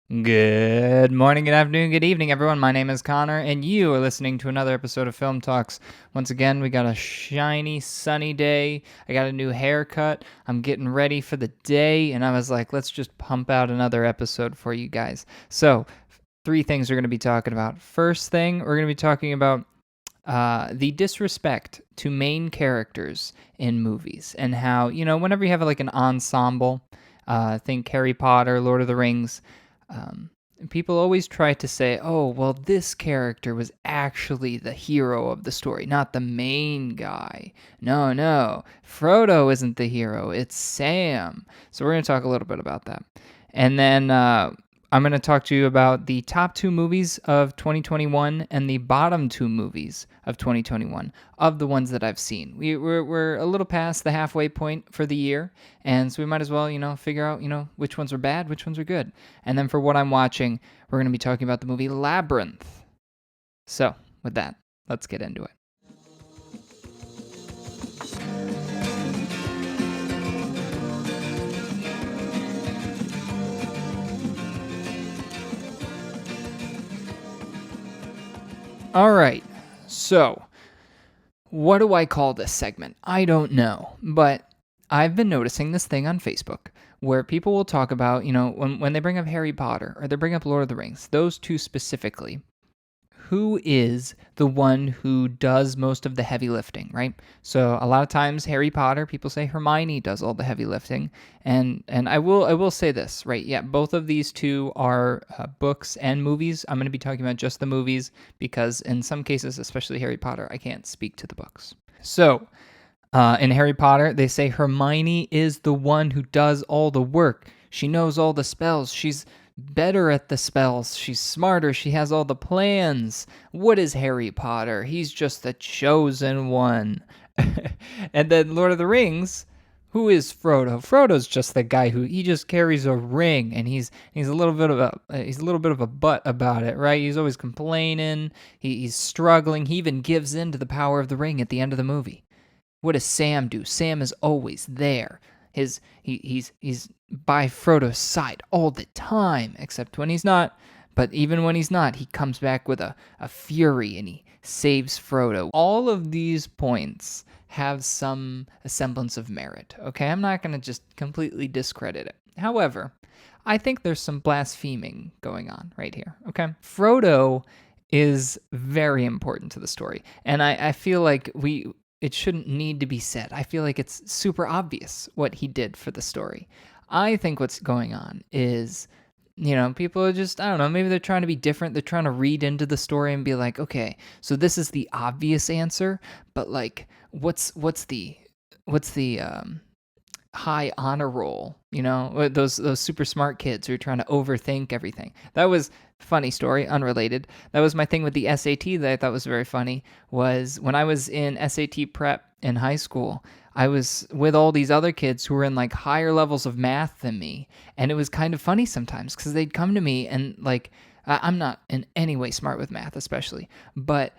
Good morning, good afternoon, good evening, everyone. My name is Connor, and you are listening to another episode of Film Talks. Once again, we got a shiny, sunny day. I got a new haircut. I'm getting ready for the day, and I was like, let's just pump out another episode for you guys. So, three things we're going to be talking about. First thing, we're going to be talking about the disrespect to main characters in movies, and how, whenever you have like an ensemble, think Harry Potter, Lord of the Rings, um, people always try to say, oh, well, this character was actually the hero of the story, not the main guy. No, no, Frodo isn't the hero, it's Sam. So we're going to talk a little bit about that. And then I'm going to talk to you about the top two movies of 2021 and the bottom two movies of 2021 of the ones that I've seen. We're a little past the halfway point for the year, and so we might as well, figure out, which ones are bad, which ones are good. And then for what I'm watching, we're going to be talking about the movie Labyrinth. So, with that, let's get into it. All right, so what do I call this segment? I don't know, but I've been noticing this thing on Facebook where people will talk about, when they bring up Harry Potter or they bring up Lord of the Rings, those two specifically, who is the one who does most of the heavy lifting, right? So a lot of times Harry Potter, people say Hermione does all the heavy lifting, and I will say this, right? Yeah, both of these two are books and movies. I'm going to be talking about just the movies because in some cases, especially Harry Potter, I can't speak to the books. So in Harry Potter, they say Hermione is the one who does all the work. She knows all the spells. She's better at the spells. She's smarter. She has all the plans. What is Harry Potter? He's just the chosen one. And then Lord of the Rings, who is Frodo? Frodo's just the guy who he just carries a ring, and he's a little bit of a butt about it, right? He's always complaining. He's struggling. He even gives in to the power of the ring at the end of the movie. What does Sam do? Sam is always there. He's by Frodo's side all the time, except when he's not. But even when he's not, he comes back with a fury and he saves Frodo. All of these points have some semblance of merit, okay? I'm not going to just completely discredit it. However, I think there's some blaspheming going on right here, okay? Frodo is very important to the story, and I feel like it shouldn't need to be said. I feel like it's super obvious what he did for the story. I think what's going on is, people are just, I don't know, maybe they're trying to be different. They're trying to read into the story and be like, okay, so this is the obvious answer, but like, what's the high honor roll, those super smart kids who are trying to overthink everything. That was funny story, unrelated. That was my thing with the SAT that I thought was very funny, was when I was in SAT prep in high school, I was with all these other kids who were in like higher levels of math than me, and it was kind of funny sometimes because they'd come to me and like I'm not in any way smart with math, especially, but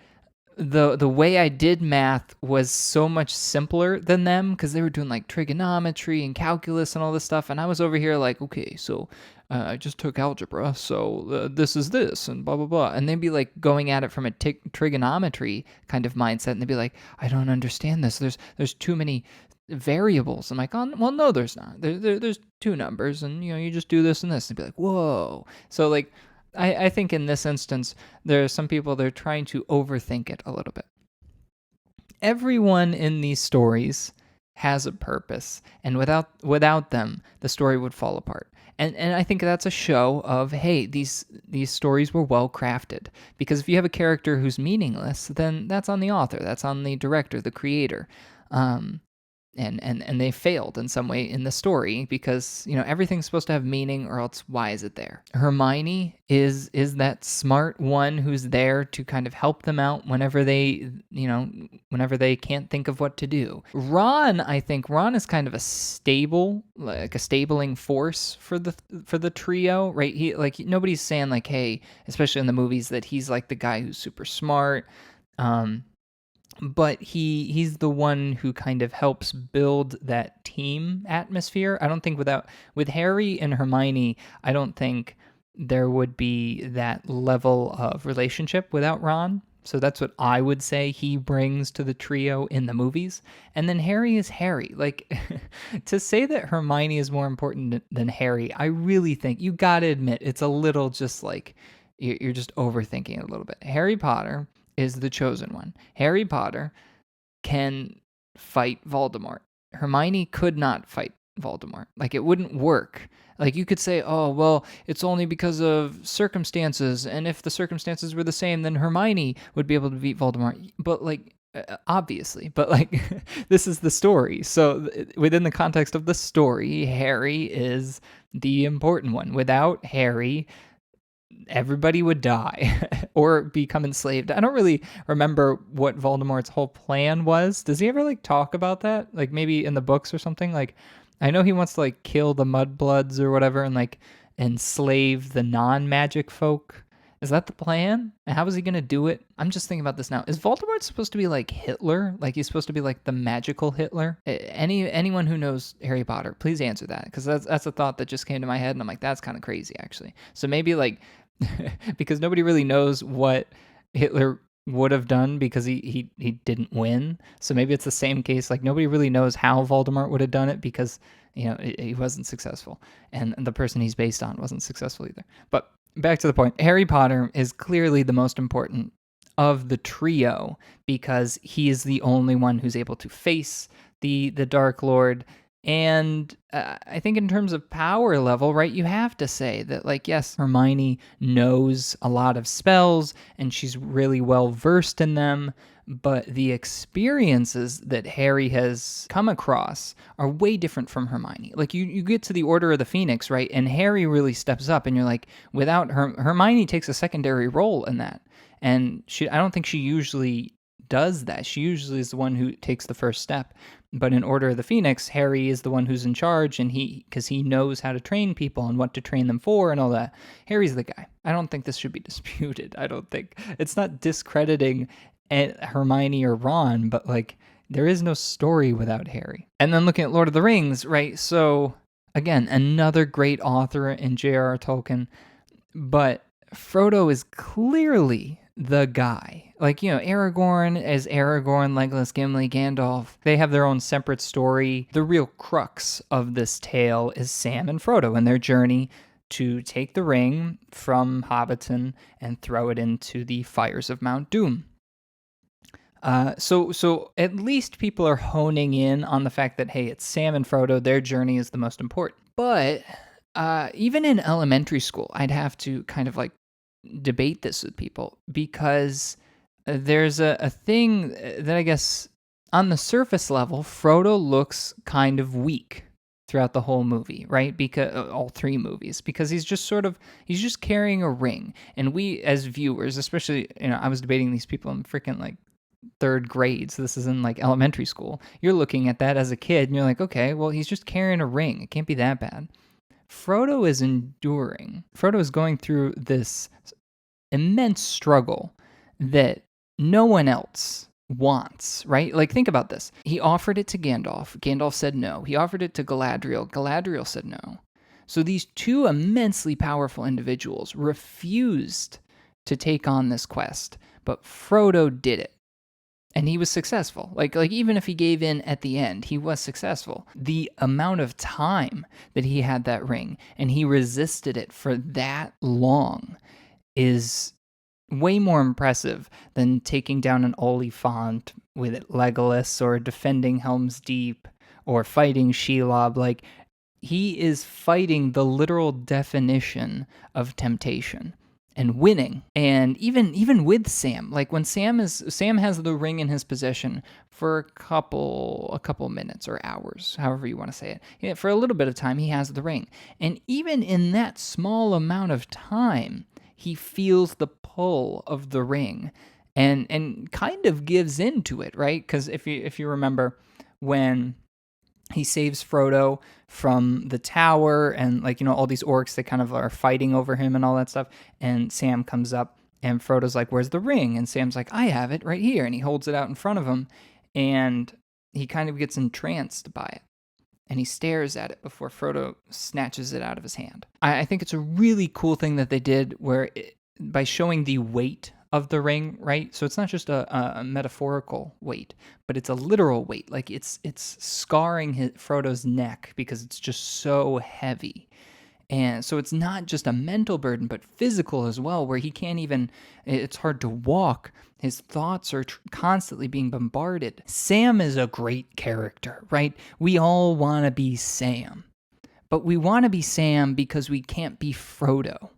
the way I did math was so much simpler than them because they were doing like trigonometry and calculus and all this stuff, and I was over here like, okay, so I just took algebra, so this is this and blah blah blah, and they'd be like going at it from a trigonometry kind of mindset, and they'd be like, I don't understand this. There's too many variables. I'm like, oh well, no, there's not. There's two numbers, and you just do this and this. And be like, whoa. So like, I think in this instance, there are some people that are trying to overthink it a little bit. Everyone in these stories has a purpose, and without them, the story would fall apart. And I think that's a show of, hey, these stories were well crafted. Because if you have a character who's meaningless, then that's on the author, that's on the director, the creator. And they failed in some way in the story because everything's supposed to have meaning, or else why is it there? Hermione is that smart one who's there to kind of help them out whenever they can't think of what to do. I think Ron is kind of a stabling force for the trio, right? He, like, nobody's saying like, hey, especially in the movies, that he's like the guy who's super smart. But he's the one who kind of helps build that team atmosphere. I don't think with Harry and Hermione, I don't think there would be that level of relationship without Ron. So that's what I would say he brings to the trio in the movies. And then Harry is Harry. Like, to say that Hermione is more important than Harry, I really think you got to admit it's a little just like you're just overthinking it a little bit. Harry Potter is the chosen one. Harry Potter can fight Voldemort. Hermione could not fight Voldemort. Like, it wouldn't work. Like, you could say, oh, well, it's only because of circumstances, and if the circumstances were the same, then Hermione would be able to beat Voldemort. But, like, obviously, but, like, this is the story. So, within the context of the story, Harry is the important one. Without Harry, everybody would die or become enslaved. I don't really remember what Voldemort's whole plan was. Does he ever like talk about that? Like maybe in the books or something? Like I know he wants to like kill the mudbloods or whatever and like enslave the non-magic folk. Is that the plan? And how is he going to do it? I'm just thinking about this now. Is Voldemort supposed to be like Hitler? Like he's supposed to be like the magical Hitler? Anyone who knows Harry Potter, please answer that, because that's a thought that just came to my head and I'm like, that's kind of crazy actually. So maybe like because nobody really knows what Hitler would have done because he didn't win. So maybe it's the same case. Like nobody really knows how Voldemort would have done it because, you know, he wasn't successful. And the person he's based on wasn't successful either. But back to the point. Harry Potter is clearly the most important of the trio because he is the only one who's able to face the Dark Lord. And I think in terms of power level, right, you have to say that, like, yes, Hermione knows a lot of spells and she's really well versed in them, but the experiences that Harry has come across are way different from Hermione. Like, you get to the Order of the Phoenix, right, and Harry really steps up, and you're like, without Hermione takes a secondary role in that. And I don't think she usually does that. She usually is the one who takes the first step. But in Order of the Phoenix, Harry is the one who's in charge, and because he knows how to train people and what to train them for and all that. Harry's the guy. I don't think this should be disputed. I don't think it's not discrediting Hermione or Ron, but like there is no story without Harry. And then looking at Lord of the Rings, right? So again, another great author in J.R.R. Tolkien, but Frodo is clearly the guy. Like, you know, Aragorn as Aragorn, Legolas, Gimli, Gandalf, they have their own separate story. The real crux of this tale is Sam and Frodo and their journey to take the ring from Hobbiton and throw it into the fires of Mount Doom. So at least people are honing in on the fact that, hey, it's Sam and Frodo, their journey is the most important. But even in elementary school, I'd have to kind of like debate this with people because there's a thing that I guess on the surface level, Frodo looks kind of weak throughout the whole movie, right? Because all three movies, because he's just carrying a ring. And we as viewers, especially, you know, I was debating these people in freaking like third grade, so this is in like elementary school. You're looking at that as a kid and you're like, okay, well, he's just carrying a ring. It can't be that bad. Frodo is enduring. Frodo is going through this immense struggle that no one else wants, right? Like, think about this. He offered it to Gandalf. Gandalf said no. He offered it to Galadriel. Galadriel said no. So these two immensely powerful individuals refused to take on this quest, but Frodo did it. And he was successful. Like even if he gave in at the end, he was successful. The amount of time that he had that ring and he resisted it for that long is way more impressive than taking down an Oliphant with Legolas or defending Helm's Deep or fighting Shelob. Like, he is fighting the literal definition of temptation and winning. And even with Sam, like when Sam has the ring in his possession for a couple minutes or hours, however you want to say it. Yeah, for a little bit of time, he has the ring. And even in that small amount of time, he feels the pull of the ring and kind of gives into it, right? Because if you remember when he saves Frodo from the tower and, like, you know, all these orcs, they kind of are fighting over him and all that stuff. And Sam comes up and Frodo's like, where's the ring? And Sam's like, I have it right here. And he holds it out in front of him and he kind of gets entranced by it. and he stares at it before Frodo snatches it out of his hand. I think it's a really cool thing that they did by showing the weight of the ring, right? So it's not just a metaphorical weight, but it's a literal weight. Like it's scarring Frodo's neck because it's just so heavy. And so it's not just a mental burden, but physical as well, where he can't even, it's hard to walk. His thoughts are constantly being bombarded. Sam is a great character, right? We all want to be Sam, but we want to be Sam because we can't be Frodo.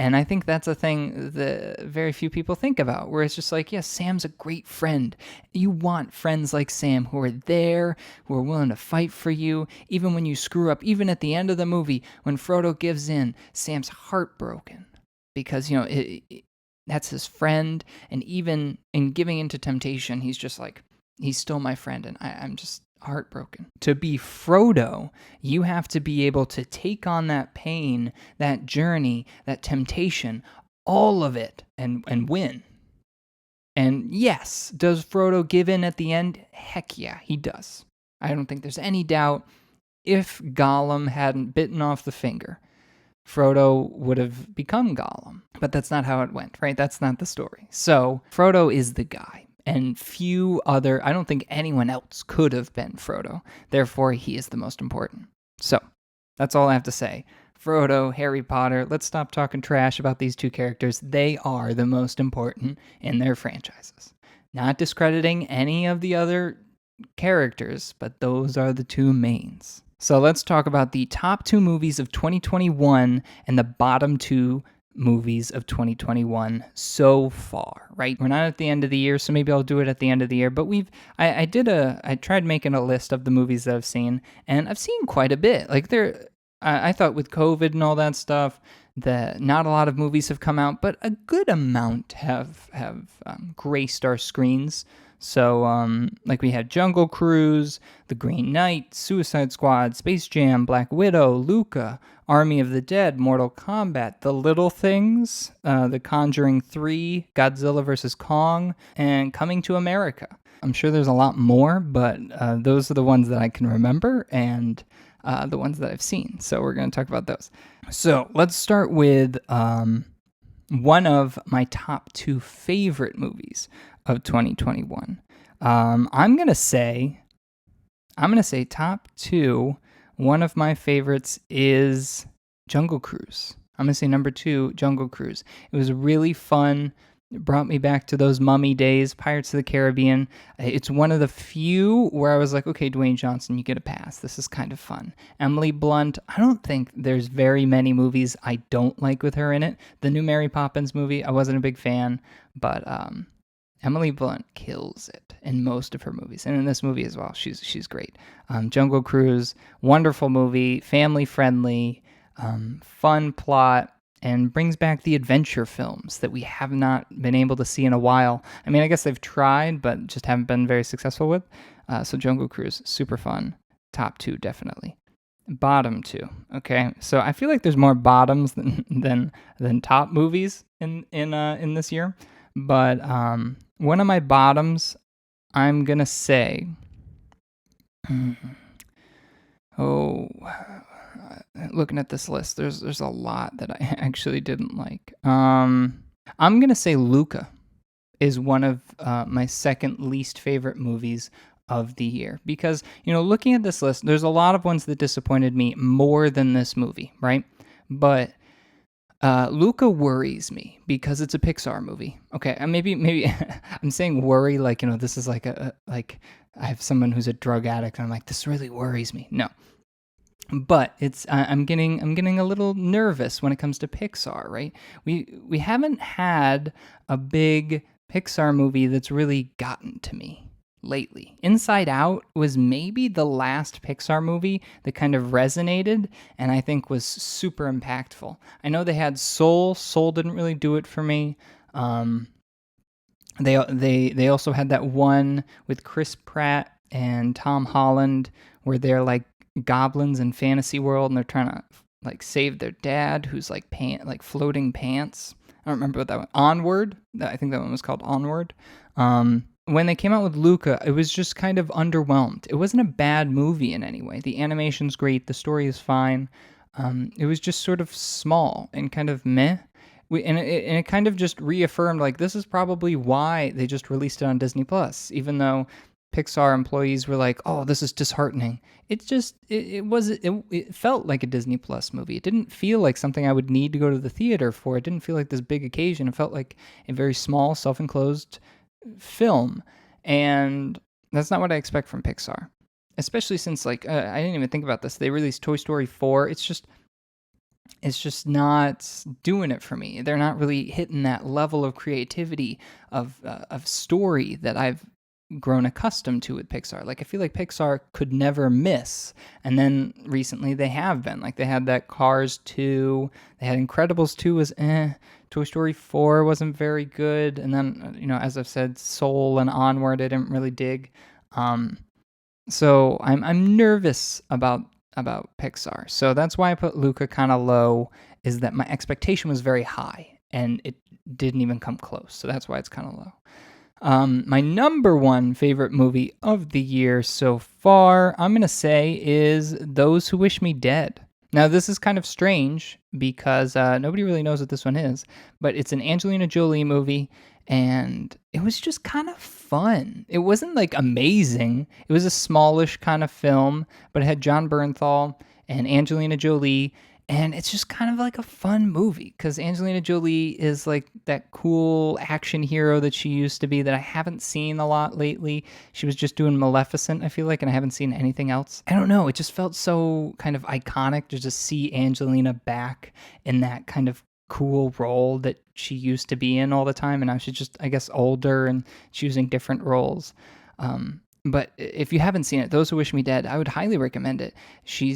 And I think that's a thing that very few people think about, where it's just like, yes, Sam's a great friend. You want friends like Sam who are there, who are willing to fight for you, even when you screw up. Even at the end of the movie, when Frodo gives in, Sam's heartbroken because, that's his friend. And even in giving into temptation, he's just like, he's still my friend, and I'm just heartbroken. To be Frodo, you have to be able to take on that pain, that journey, that temptation, all of it, and win. And yes, does Frodo give in at the end? Heck yeah, he does. I don't think there's any doubt. If Gollum hadn't bitten off the finger, Frodo would have become Gollum. But that's not how it went, right? That's not the story. So Frodo is the guy. And I don't think anyone else could have been Frodo. Therefore, he is the most important. So, that's all I have to say. Frodo, Harry Potter, let's stop talking trash about these two characters. They are the most important in their franchises. Not discrediting any of the other characters, but those are the two mains. So let's talk about the top 2 movies of 2021 and the bottom 2 movies of 2021 so far, right? We're not at the end of the year, so maybe I'll do it at the end of the year, but I tried making a list of the movies that I've seen, and I've seen quite a bit. Like I thought with COVID and all that stuff, that not a lot of movies have come out, but a good amount have graced our screens. So, like we had Jungle Cruise, The Green Knight, Suicide Squad, Space Jam, Black Widow, Luca, Army of the Dead, Mortal Kombat, The Little Things, The Conjuring 3, Godzilla vs. Kong, and Coming to America. I'm sure there's a lot more, but those are the ones that I can remember and the ones that I've seen. So we're going to talk about those. So let's start with one of my top 2 favorite movies of 2021. I'm gonna say top 2. One of my favorites is Jungle Cruise. I'm gonna say number 2, Jungle Cruise. It was really fun. It brought me back to those Mummy days, Pirates of the Caribbean. It's one of the few where I was like, okay, Dwayne Johnson, you get a pass. This is kind of fun. Emily Blunt, I don't think there's very many movies I don't like with her in it. The new Mary Poppins movie, I wasn't a big fan, but Emily Blunt kills it in most of her movies, and in this movie as well. She's great. Jungle Cruise, wonderful movie, family friendly, fun plot, and brings back the adventure films that we have not been able to see in a while. I mean, I guess they've tried, but just haven't been very successful with. So Jungle Cruise, super fun. Top 2, definitely. Bottom 2. Okay, so I feel like there's more bottoms than top movies in this year. But one of my bottoms, I'm gonna say, looking at this list, there's a lot that I actually didn't like. I'm gonna say Luca is one of my second least favorite movies of the year, because looking at this list, there's a lot of ones that disappointed me more than this movie, right? But Luca worries me because it's a Pixar movie. Okay, maybe I'm saying worry like, this is like like I have someone who's a drug addict and I'm like, this really worries me. No. But I'm getting a little nervous when it comes to Pixar, right? We haven't had a big Pixar movie that's really gotten to me lately. Inside Out was maybe the last Pixar movie that kind of resonated and I think was super impactful. I know they had Soul. Soul didn't really do it for me. They also had that one with Chris Pratt and Tom Holland where they're like goblins in fantasy world and they're trying to like save their dad who's like floating pants. I don't remember what that one. Onward. I think that one was called Onward. when they came out with Luca, it was just kind of underwhelmed. It wasn't a bad movie in any way. The animation's great, the story is fine. It was just sort of small and kind of meh. And it kind of just reaffirmed like this is probably why they just released it on Disney Plus, even though Pixar employees were like, "Oh, this is disheartening." It felt like a Disney Plus movie. It didn't feel like something I would need to go to the theater for. It didn't feel like this big occasion. It felt like a very small, self-enclosed film, and that's not what I expect from Pixar. Especially since like I didn't even think about this. They released Toy Story 4. It's just not doing it for me. They're not really hitting that level of creativity of story that I've grown accustomed to with Pixar. Like I feel like Pixar could never miss, and then recently they have been. Like they had that Cars 2, they had Incredibles 2 was Toy Story 4 wasn't very good, and then as I've said, Soul and Onward I didn't really dig. So I'm nervous about Pixar. So that's why I put Luca kind of low, is that my expectation was very high and it didn't even come close. So that's why it's kind of low. My number one favorite movie of the year so far, I'm going to say, is Those Who Wish Me Dead. Now, this is kind of strange because nobody really knows what this one is, but it's an Angelina Jolie movie, and it was just kind of fun. It wasn't like amazing. It was a smallish kind of film, but it had John Bernthal and Angelina Jolie, and it's just kind of like a fun movie because Angelina Jolie is like that cool action hero that she used to be that I haven't seen a lot lately. She was just doing Maleficent, I feel like, and I haven't seen anything else. I don't know. It just felt so kind of iconic to just see Angelina back in that kind of cool role that she used to be in all the time. And now she's just, I guess, older and choosing different roles. But if you haven't seen it, Those Who Wish Me Dead, I would highly recommend it. She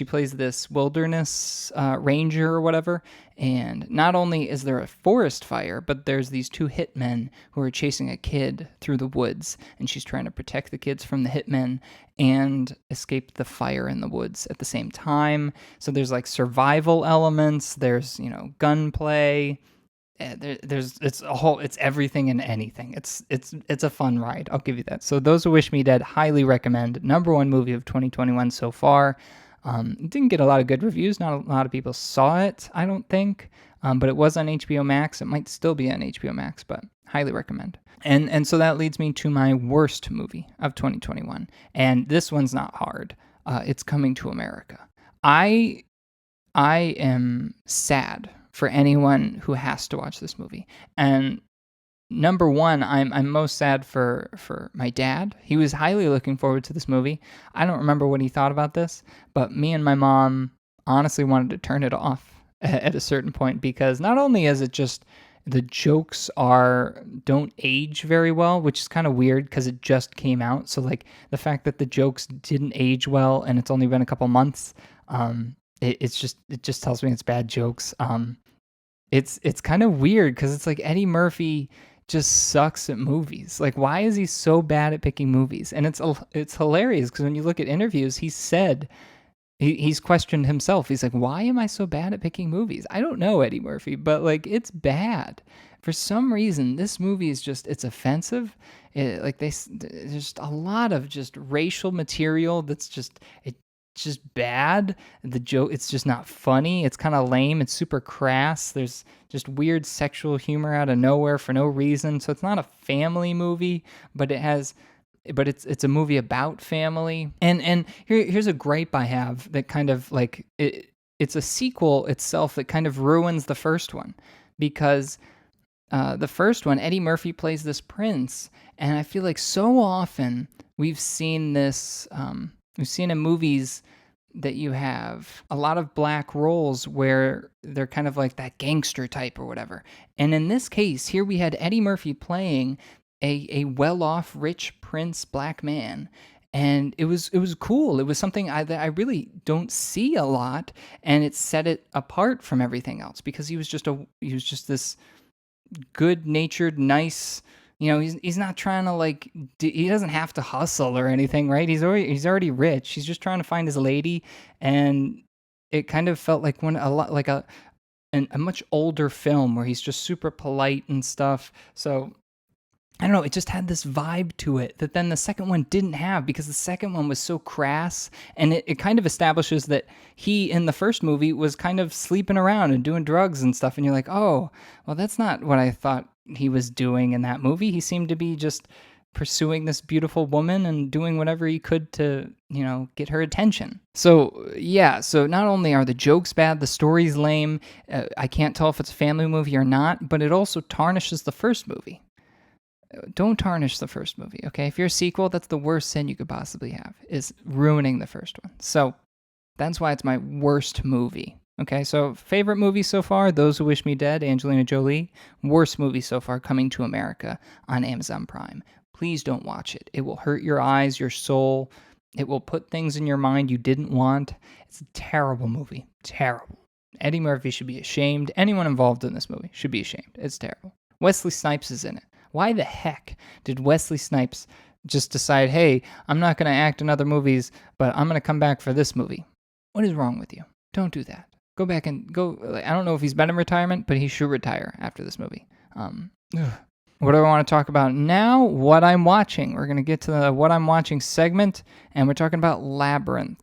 plays this wilderness ranger or whatever, and not only is there a forest fire, but there's these two hitmen who are chasing a kid through the woods, and she's trying to protect the kids from the hitmen and escape the fire in the woods at the same time. So there's like survival elements, there's gunplay. It's everything and anything. It's a fun ride. I'll give you that. So Those Who Wish Me Dead, highly recommend. Number one movie of 2021 so far. It didn't get a lot of good reviews. Not a lot of people saw it, I don't think. But it was on HBO Max. It might still be on HBO Max, but highly recommend. And so that leads me to my worst movie of 2021. And this one's not hard. It's Coming to America. I am sad for anyone who has to watch this movie. And number one, I'm most sad for my dad. He was highly looking forward to this movie. I don't remember what he thought about this, but me and my mom honestly wanted to turn it off at a certain point because not only is it just the jokes don't age very well, which is kind of weird because it just came out. So like the fact that the jokes didn't age well and it's only been a couple months, it just tells me it's bad jokes. It's kind of weird because it's like Eddie Murphy just sucks at movies. Like, why is he so bad at picking movies? And it's hilarious because when you look at interviews, he said he's questioned himself. He's like, why am I so bad at picking movies? I don't know, Eddie Murphy, but like it's bad. For some reason, this movie is it's offensive. There's just a lot of just racial material that's just bad. The joke, it's just not funny. It's kind of lame. It's super crass. There's just weird sexual humor out of nowhere for no reason. So it's not a family movie, but it's a movie about family. And here's a gripe I have that kind of like it's a sequel itself that kind of ruins the first one because the first one, Eddie Murphy plays this prince, and I feel like so often we've seen this. We've seen in movies that you have a lot of black roles where they're kind of like that gangster type or whatever. And in this case, here we had Eddie Murphy playing a well-off, rich prince black man. And it was cool. It was something that I really don't see a lot, and it set it apart from everything else because he was just this good-natured, nice. He's not trying to he doesn't have to hustle or anything, right? He's already rich. He's just trying to find his lady, and it kind of felt like a much older film where he's just super polite and stuff. So I don't know, it just had this vibe to it that then the second one didn't have, because the second one was so crass, and it kind of establishes that he in the first movie was kind of sleeping around and doing drugs and stuff, and you're like, oh, well, that's not what I thought he was doing in that movie. He seemed to be just pursuing this beautiful woman and doing whatever he could to, get her attention. So, yeah, so not only are the jokes bad, the story's lame, I can't tell if it's a family movie or not, but it also tarnishes the first movie. Don't tarnish the first movie, okay? If you're a sequel, that's the worst sin you could possibly have, is ruining the first one. So that's why it's my worst movie. Okay, so favorite movie so far, Those Who Wish Me Dead, Angelina Jolie. Worst movie so far, Coming to America on Amazon Prime. Please don't watch it. It will hurt your eyes, your soul. It will put things in your mind you didn't want. It's a terrible movie. Terrible. Eddie Murphy should be ashamed. Anyone involved in this movie should be ashamed. It's terrible. Wesley Snipes is in it. Why the heck did Wesley Snipes just decide, hey, I'm not going to act in other movies, but I'm going to come back for this movie? What is wrong with you? Don't do that. Go back and go. I don't know if he's been in retirement, but he should retire after this movie. What do I want to talk about now? What I'm watching. We're going to get to the what I'm watching segment, and we're talking about Labyrinth.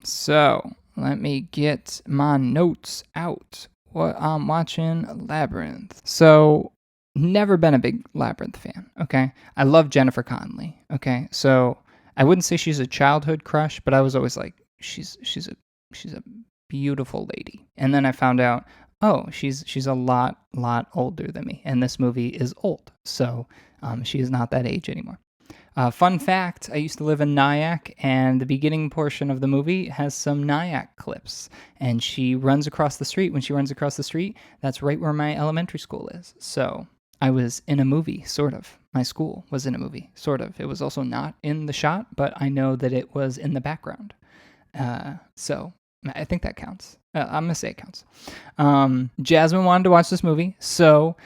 So let me get my notes out. What I'm watching, Labyrinth. So never been a big Labyrinth fan, okay? I love Jennifer Connelly, okay? So I wouldn't say she's a childhood crush, but I was always like, she's a beautiful lady. And then I found out, oh, she's a lot older than me, and this movie is old, so she is not that age anymore. Fun fact, I used to live in Nyack, and the beginning portion of the movie has some Nyack clips, and she runs across the street. When she runs across the street, that's right where my elementary school is. So I was in a movie, sort of. My school was in a movie, sort of. It was also not in the shot, but I know that it was in the background. So I think that counts. I'm going to say it counts. Jasmine wanted to watch this movie, so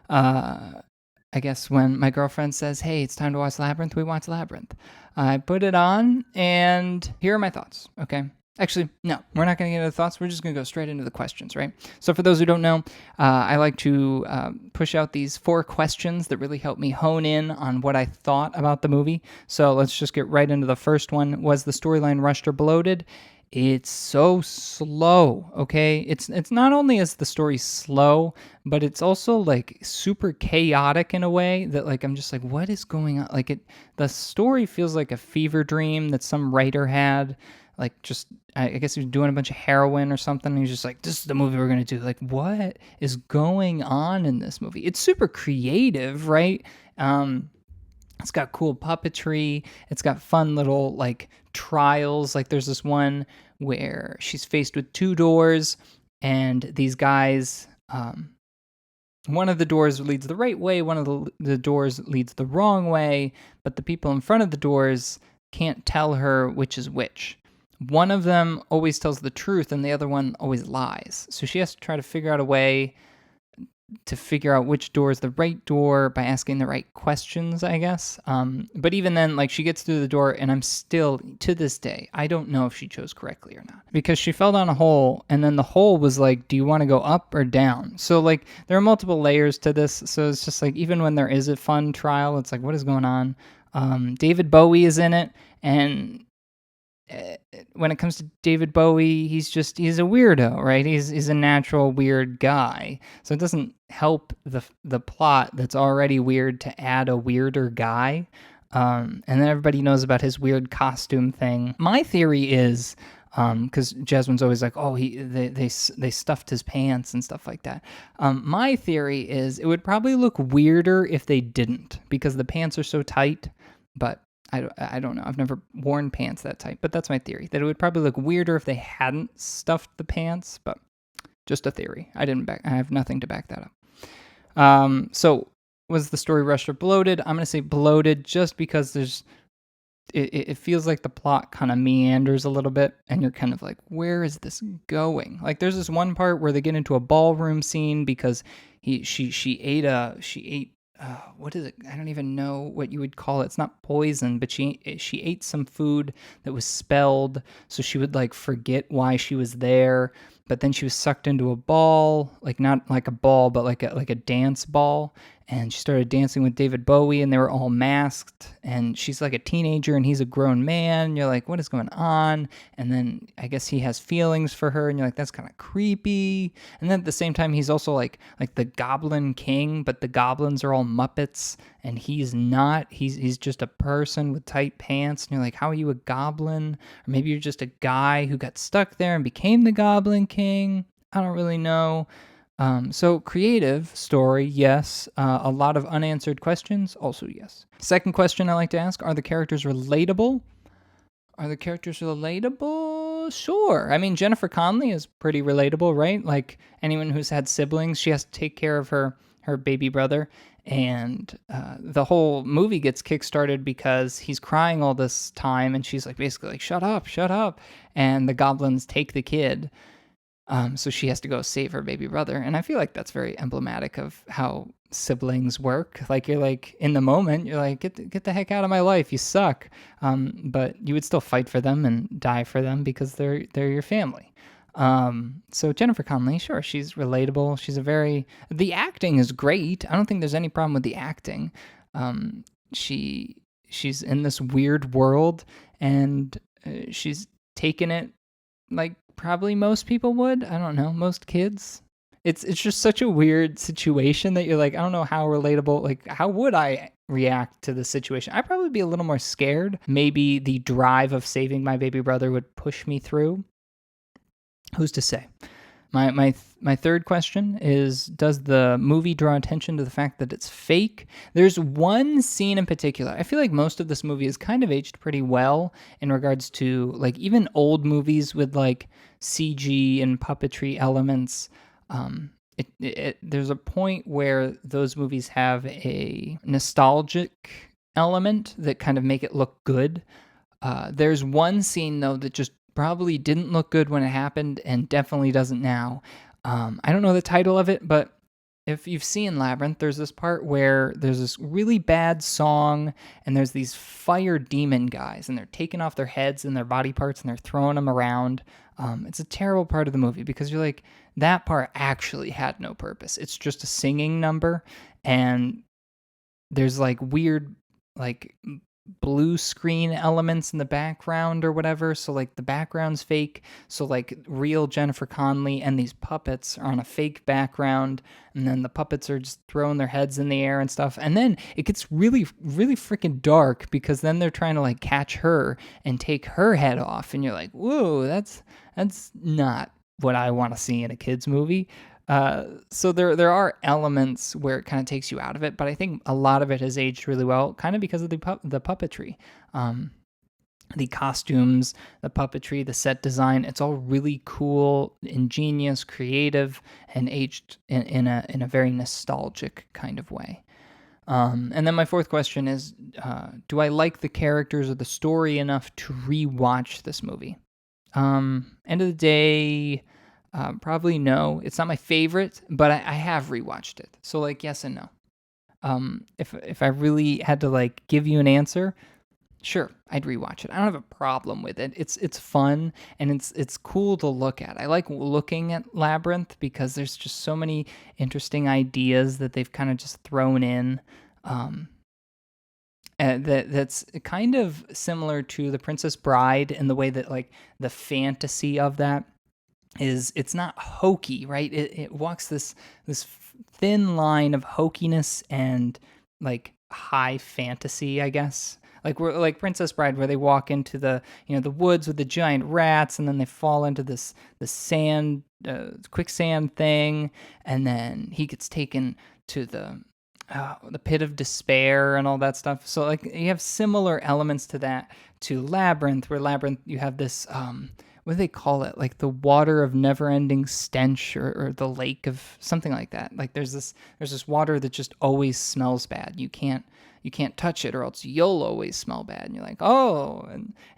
I guess when my girlfriend says, hey, it's time to watch Labyrinth, we watch Labyrinth. I put it on, and here are my thoughts, okay? Actually, no, we're not going to get into the thoughts. We're just going to go straight into the questions, right? So for those who don't know, I like to push out these 4 questions that really help me hone in on what I thought about the movie. So let's just get right into the first one. Was the storyline rushed or bloated? It's so slow, okay? It's not only is the story slow, but it's also like super chaotic in a way that like I'm just like, what is going on? Like the story feels like a fever dream that some writer had. Like just I guess he was doing a bunch of heroin or something. And he was just like, this is the movie we're gonna do. Like, what is going on in this movie? It's super creative, right? It's got cool puppetry. It's got fun little like trials. Like there's this one where she's faced with 2 doors, and these guys, one of the doors leads the right way, one of the doors leads the wrong way, but the people in front of the doors can't tell her which is which. One of them always tells the truth, and the other one always lies. So she has to try to figure out a way to figure out which door is the right door by asking the right questions, I guess. But even then, like she gets through the door, and I'm still, to this day, I don't know if she chose correctly or not. Because she fell down a hole, and then the hole was like, do you want to go up or down? So like there are multiple layers to this. So it's just like, even when there is a fun trial, it's like, what is going on? David Bowie is in it, and when it comes to David Bowie, he's a weirdo, right? He's a natural weird guy. So it doesn't help the plot that's already weird to add a weirder guy. And then everybody knows about his weird costume thing. My theory is, because Jasmine's always like, oh, they stuffed his pants and stuff like that. My theory is it would probably look weirder if they didn't, because the pants are so tight, but I don't know. I've never worn pants that tight, but that's my theory, that it would probably look weirder if they hadn't stuffed the pants, but just a theory. I have nothing to back that up. So was the story rushed or bloated? I'm going to say bloated just because it feels like the plot kind of meanders a little bit, and you're kind of like, where is this going? Like there's this one part where they get into a ballroom scene because she ate what is it? I don't even know what you would call it. It's not poison, but she ate some food that was spelled, so she would like forget why she was there. but then she was sucked into a ball, like not like a ball, but like a dance ball, and she started dancing with David Bowie, and they were all masked, and she's like a teenager and he's a grown man. You're like, what is going on? And then I guess he has feelings for her, and you're like, that's kind of creepy. And then at the same time, he's also like the Goblin King, but the goblins are all Muppets, and he's not. He's just a person with tight pants, and you're like, how are you a goblin? Or maybe you're just a guy who got stuck there and became the Goblin King. I don't really know. So creative story, yes. A lot of unanswered questions, also yes. Second question I like to ask, are the characters relatable? Are the characters relatable? Sure. I mean, Jennifer Connelly is pretty relatable, right? Like anyone who's had siblings, she has to take care of her baby brother. And the whole movie gets kickstarted because he's crying all this time, and she's like basically like, shut up, shut up. And the goblins take the kid. So she has to go save her baby brother. And I feel like that's very emblematic of how siblings work. Like you're like in the moment, you're like, get the heck out of my life. You suck. But you would still fight for them and die for them because they're your family. So Jennifer Connelly, sure, she's relatable. The acting is great. I don't think there's any problem with the acting. She's in this weird world, and she's taken it like probably most people would. I don't know, most kids. It's just such a weird situation that you're like, I don't know how relatable, like how would I react to the situation? I'd probably be a little more scared. Maybe the drive of saving my baby brother would push me through. Who's to say? My third question is, does the movie draw attention to the fact that it's fake? There's one scene in particular. I feel like most of this movie is kind of aged pretty well in regards to like even old movies with like CG and puppetry elements. There's a point where those movies have a nostalgic element that kind of make it look good. There's one scene though that just probably didn't look good when it happened and definitely doesn't now. I don't know the title of it, but if you've seen Labyrinth, there's this part where there's this really bad song and there's these fire demon guys and they're taking off their heads and their body parts and they're throwing them around. It's a terrible part of the movie because you're like, that part actually had no purpose. It's just a singing number, and there's like weird like blue screen elements in the background or whatever, so like the background's fake, so like real Jennifer Connelly and these puppets are on a fake background, and then the puppets are just throwing their heads in the air and stuff, and then it gets really freaking dark because then they're trying to like catch her and take her head off, and you're like, whoa, that's not what I want to see in a kids movie. So there are elements where it kind of takes you out of it, but I think a lot of it has aged really well, kind of because of the puppetry, the costumes, the puppetry, the set design. It's all really cool, ingenious, creative, and aged in a very nostalgic kind of way. And then my fourth question is, do I like the characters or the story enough to rewatch this movie? End of the day, probably no. It's not my favorite, but I have rewatched it. So like yes and no. If I really had to like give you an answer, sure, I'd rewatch it. I don't have a problem with it. It's fun and it's cool to look at. I like looking at Labyrinth because there's just so many interesting ideas that they've kind of just thrown in. That's kind of similar to The Princess Bride in the way that like the fantasy of that is, it's not hokey, right? It walks this thin line of hokiness and like high fantasy, I guess. Like we're like Princess Bride, where they walk into the the woods with the giant rats, and then they fall into the sand, quicksand thing, and then he gets taken to the pit of despair and all that stuff. So like you have similar elements to that to Labyrinth, where Labyrinth you have this what do they call it? Like the water of never-ending stench, or the lake of something like that. Like there's this water that just always smells bad. You can't touch it, or else you'll always smell bad. And you're like, oh,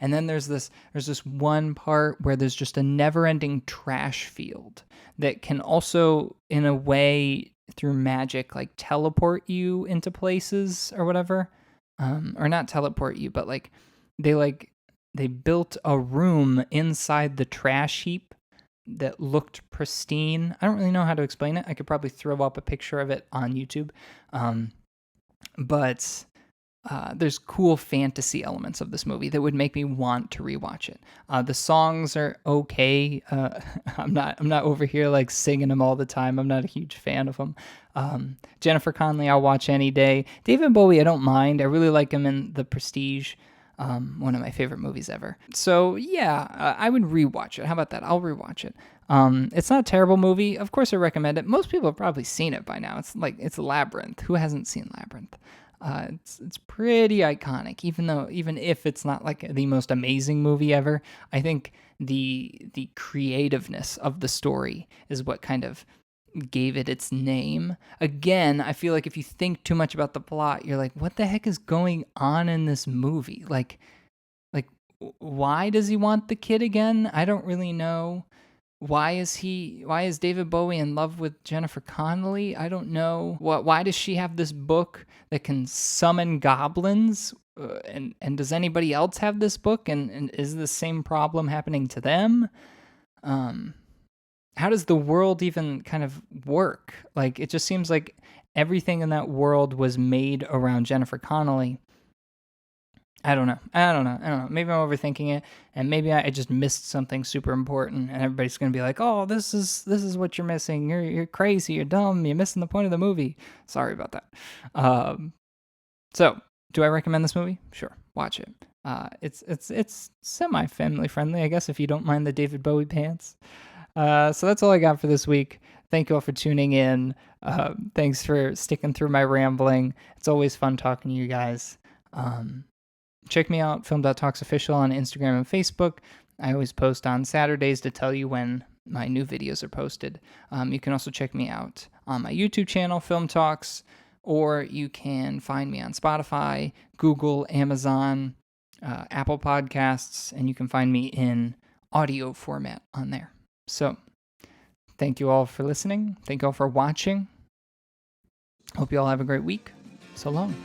and then there's this one part where there's just a never-ending trash field that can also, in a way, through magic, like teleport you into places or whatever, or not teleport you, but like they built a room inside the trash heap that looked pristine. I don't really know how to explain it. I could probably throw up a picture of it on YouTube. But there's cool fantasy elements of this movie that would make me want to rewatch it. The songs are okay. I'm not over here like singing them all the time. I'm not a huge fan of them. Jennifer Connelly, I'll watch any day. David Bowie, I don't mind. I really like him in The Prestige. One of my favorite movies ever. So yeah, I would rewatch it. How about that? I'll rewatch it. It's not a terrible movie. Of course, I recommend it. Most people have probably seen it by now. It's Labyrinth. Who hasn't seen Labyrinth? It's pretty iconic, even if it's not like the most amazing movie ever. I think the creativeness of the story is what kind of gave it its name. Again, I feel like if you think too much about the plot, you're like, what the heck is going on in this movie? Like why does he want the kid again? I don't really know. Why is David Bowie in love with Jennifer Connelly? I don't know. Why does she have this book that can summon goblins? And does anybody else have this book? And is the same problem happening to them? How does the world even kind of work? Like, it just seems like everything in that world was made around Jennifer Connelly. I don't know. Maybe I'm overthinking it, and maybe I just missed something super important, and everybody's gonna be like, "Oh, this is what you're missing. You're crazy. You're dumb. You're missing the point of the movie." Sorry about that. So, do I recommend this movie? Sure, watch it. It's semi family friendly, I guess, if you don't mind the David Bowie pants. So that's all I got for this week. Thank you all for tuning in. Thanks for sticking through my rambling. It's always fun talking to you guys. Check me out, Film.Talks Official on Instagram and Facebook. I always post on Saturdays to tell you when my new videos are posted. You can also check me out on my YouTube channel, Film Talks, or you can find me on Spotify, Google, Amazon, Apple Podcasts, and you can find me in audio format on there. So, thank you all for listening. Thank you all for watching. Hope you all have a great week. So long.